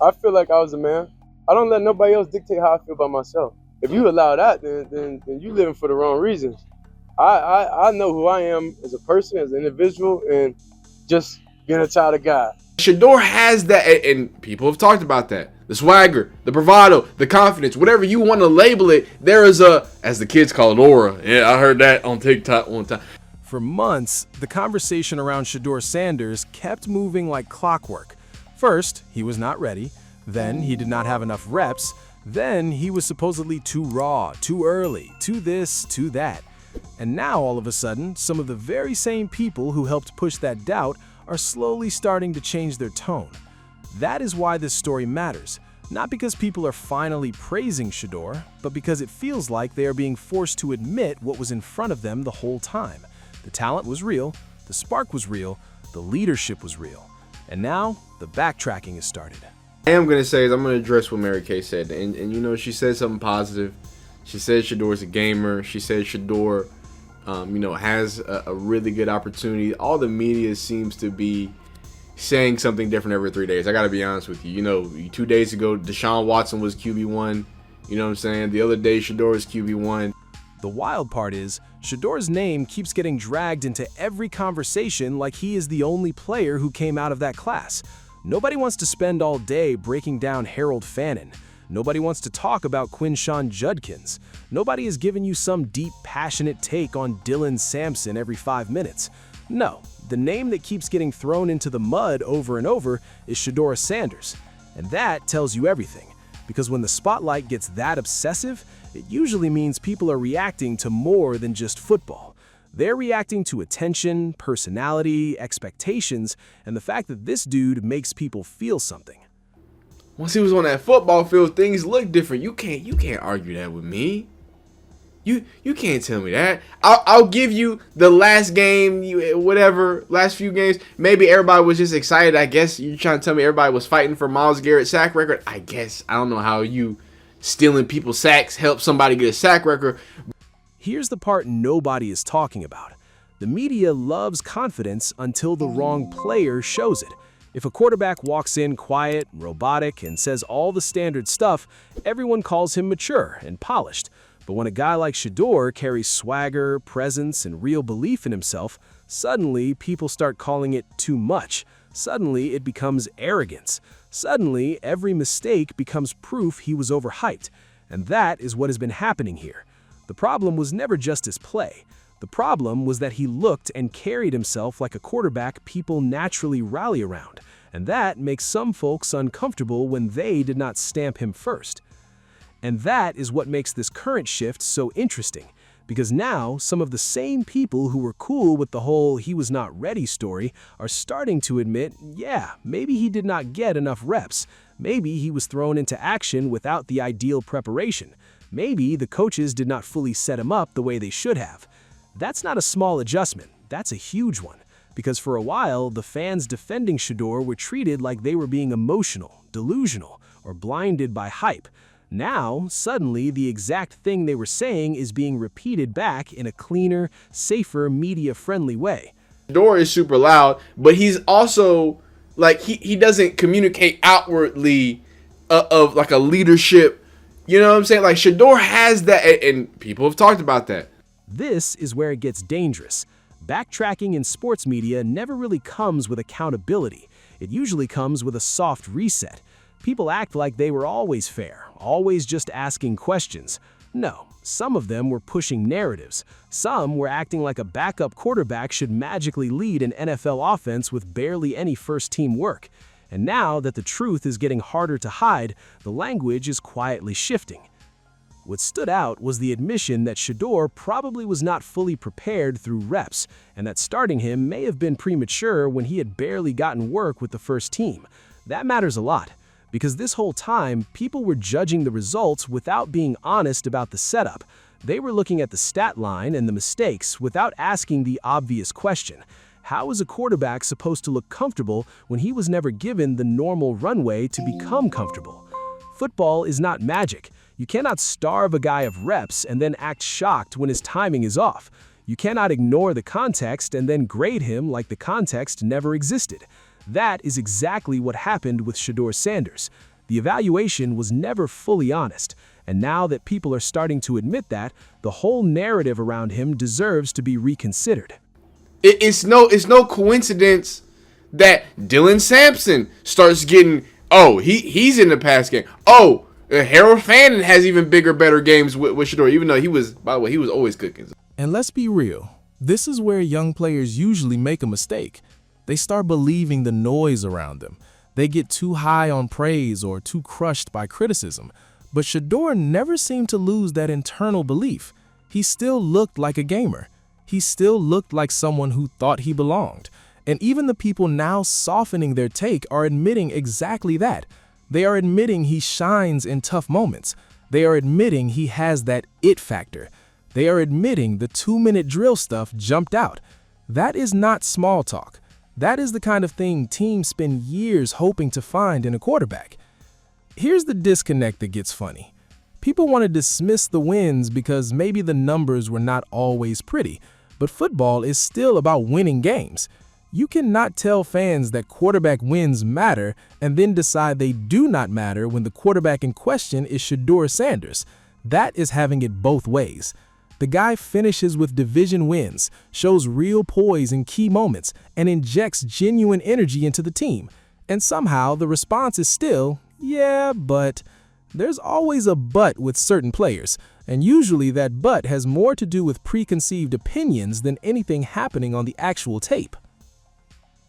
I feel like I was a man. I don't let nobody else dictate how I feel about myself. If you allow that, then you living for the wrong reasons. I know who I am as a person, as an individual, and just being a child of God. Shedeur has that, and people have talked about that. The swagger, the bravado, the confidence, whatever you want to label it, there is a, as the kids call it, aura. Yeah, I heard that on TikTok one time. For months, the conversation around Shedeur Sanders kept moving like clockwork. First, he was not ready. Then, he did not have enough reps. Then, he was supposedly too raw, too early, too this, too that. And now, all of a sudden, some of the very same people who helped push that doubt are slowly starting to change their tone. That is why this story matters. Not because people are finally praising Shedeur, but because it feels like they are being forced to admit what was in front of them the whole time. The talent was real, the spark was real, the leadership was real. And now, the backtracking has started. I am going to say is I'm going to address what Mary Kay said. And you know, she said something positive. She said Shedeur's a gamer. She said Shedeur, you know, has a really good opportunity. All the media seems to be saying something different every 3 days. I got to be honest with you. You know, 2 days ago, Deshaun Watson was QB1. You know what I'm saying? The other day, Shedeur was QB1. The wild part is, Shedeur's name keeps getting dragged into every conversation like he is the only player who came out of that class. Nobody wants to spend all day breaking down Harold Fannin. Nobody wants to talk about Quinshon Judkins. Nobody is giving you some deep, passionate take on Dylan Sampson every 5 minutes. No, the name that keeps getting thrown into the mud over and over is Shedeur Sanders. And that tells you everything. Because when the spotlight gets that obsessive, it usually means people are reacting to more than just football. They're reacting to attention, personality, expectations, and the fact that this dude makes people feel something. Once he was on that football field, things look different. You can't argue that with me. You can't tell me that. I'll give you the last game, whatever, last few games. Maybe everybody was just excited. I guess you're trying to tell me everybody was fighting for Myles Garrett's sack record. I guess. I don't know how you stealing people's sacks help somebody get a sack record. Here's the part nobody is talking about. The media loves confidence until the wrong player shows it. If a quarterback walks in quiet, robotic, and says all the standard stuff, everyone calls him mature and polished. But when a guy like Shedeur carries swagger, presence, and real belief in himself, suddenly people start calling it too much. Suddenly it becomes arrogance. Suddenly every mistake becomes proof he was overhyped. And that is what has been happening here. The problem was never just his play. The problem was that he looked and carried himself like a quarterback people naturally rally around. And that makes some folks uncomfortable when they did not stamp him first. And that is what makes this current shift so interesting, because now some of the same people who were cool with the whole "he was not ready" story are starting to admit, yeah, maybe he did not get enough reps. Maybe he was thrown into action without the ideal preparation. Maybe the coaches did not fully set him up the way they should have. That's not a small adjustment, that's a huge one. Because for a while, the fans defending Shedeur were treated like they were being emotional, delusional, or blinded by hype. Now, suddenly, the exact thing they were saying is being repeated back in a cleaner, safer, media-friendly way. Shedeur is super loud, but he's also, like, he doesn't communicate outwardly of like a leadership. You know what I'm saying? Like, Shedeur has that, and people have talked about that. This is where it gets dangerous. Backtracking in sports media never really comes with accountability. It usually comes with a soft reset. People act like they were always fair, always just asking questions. No, some of them were pushing narratives. Some were acting like a backup quarterback should magically lead an NFL offense with barely any first-team work. And now that the truth is getting harder to hide, the language is quietly shifting. What stood out was the admission that Shedeur probably was not fully prepared through reps, and that starting him may have been premature when he had barely gotten work with the first team. That matters a lot, because this whole time, people were judging the results without being honest about the setup. They were looking at the stat line and the mistakes without asking the obvious question. How is a quarterback supposed to look comfortable when he was never given the normal runway to become comfortable? Football is not magic. You cannot starve a guy of reps and then act shocked when his timing is off. You cannot ignore the context and then grade him like the context never existed. That is exactly what happened with Shedeur Sanders. The evaluation was never fully honest, and now that people are starting to admit that, the whole narrative around him deserves to be reconsidered. It's no coincidence that Dylan Sampson starts getting, he's in the pass game. Harold Fannin has even bigger, better games with Shedeur, even though he was always cooking. And let's be real, this is where young players usually make a mistake. They start believing the noise around them. They get too high on praise or too crushed by criticism. But Shedeur never seemed to lose that internal belief. He still looked like a gamer. He still looked like someone who thought he belonged. And even the people now softening their take are admitting exactly that. They are admitting he shines in tough moments. They are admitting he has that it factor. They are admitting the 2-minute drill stuff jumped out. That is not small talk. That is the kind of thing teams spend years hoping to find in a quarterback. Here's the disconnect that gets funny. People want to dismiss the wins because maybe the numbers were not always pretty, but football is still about winning games. You cannot tell fans that quarterback wins matter and then decide they do not matter when the quarterback in question is Shedeur Sanders. That is having it both ways. The guy finishes with division wins, shows real poise in key moments, and injects genuine energy into the team. And somehow the response is still, yeah, but. There's always a but with certain players, and usually that but has more to do with preconceived opinions than anything happening on the actual tape.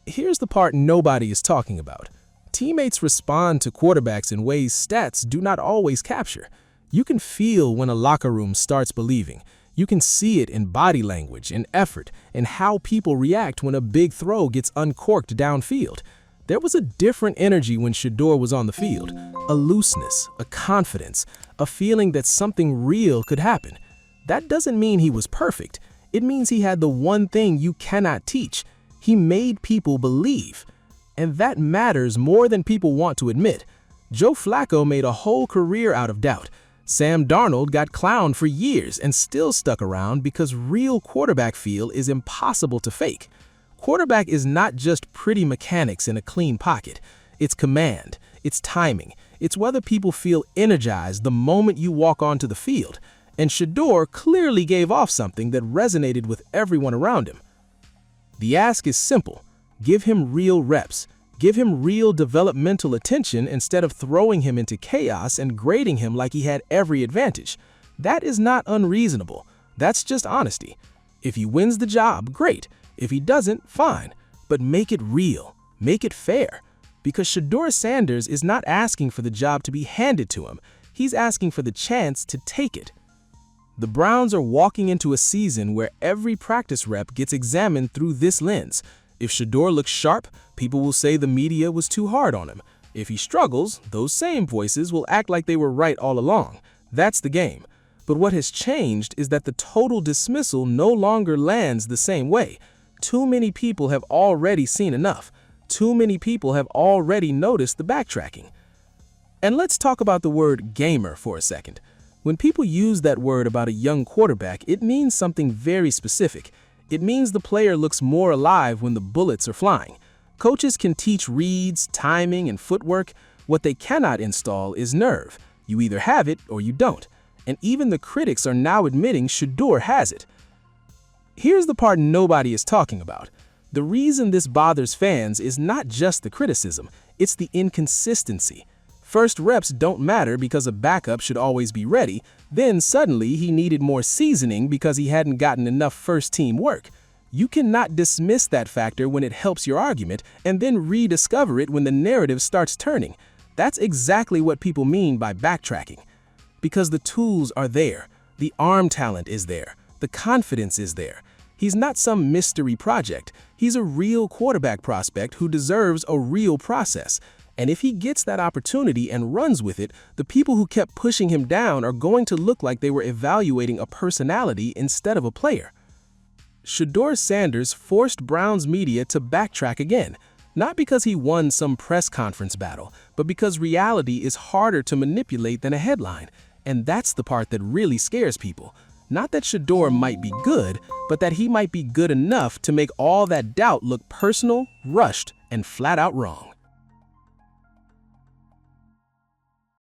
Here's the part nobody is talking about. Teammates respond to quarterbacks in ways stats do not always capture. You can feel when a locker room starts believing. You can see it in body language, in effort, and how people react when a big throw gets uncorked downfield. There was a different energy when Shedeur was on the field, a looseness, a confidence, a feeling that something real could happen. That doesn't mean he was perfect. It means he had the one thing you cannot teach. He made people believe. And that matters more than people want to admit. Joe Flacco made a whole career out of doubt. Sam Darnold got clowned for years and still stuck around because real quarterback feel is impossible to fake. Quarterback is not just pretty mechanics in a clean pocket. It's command, it's timing, it's whether people feel energized the moment you walk onto the field. And Shedeur clearly gave off something that resonated with everyone around him. The ask is simple. Give him real reps. Give him real developmental attention instead of throwing him into chaos and grading him like he had every advantage. That is not unreasonable. That's just honesty. If he wins the job, great. If he doesn't, fine. But make it real. Make it fair. Because Shedeur Sanders is not asking for the job to be handed to him. He's asking for the chance to take it. The Browns are walking into a season where every practice rep gets examined through this lens. If Shedeur looks sharp, people will say the media was too hard on him. If he struggles, those same voices will act like they were right all along. That's the game. But what has changed is that the total dismissal no longer lands the same way. Too many people have already seen enough. Too many people have already noticed the backtracking. And let's talk about the word gamer for a second. When people use that word about a young quarterback, it means something very specific. It means the player looks more alive when the bullets are flying. Coaches can teach reads, timing, and footwork. What they cannot install is nerve. You either have it or you don't. And even the critics are now admitting Shedeur has it. Here's the part nobody is talking about. The reason this bothers fans is not just the criticism, it's the inconsistency. First reps don't matter because a backup should always be ready. Then suddenly he needed more seasoning because he hadn't gotten enough first-team work. You cannot dismiss that factor when it helps your argument and then rediscover it when the narrative starts turning. That's exactly what people mean by backtracking. Because the tools are there, the arm talent is there, the confidence is there. He's not some mystery project. He's a real quarterback prospect who deserves a real process. And if he gets that opportunity and runs with it, the people who kept pushing him down are going to look like they were evaluating a personality instead of a player. Shedeur Sanders forced Browns media to backtrack again, not because he won some press conference battle, but because reality is harder to manipulate than a headline. And that's the part that really scares people. Not that Shedeur might be good, but that he might be good enough to make all that doubt look personal, rushed, and flat out wrong.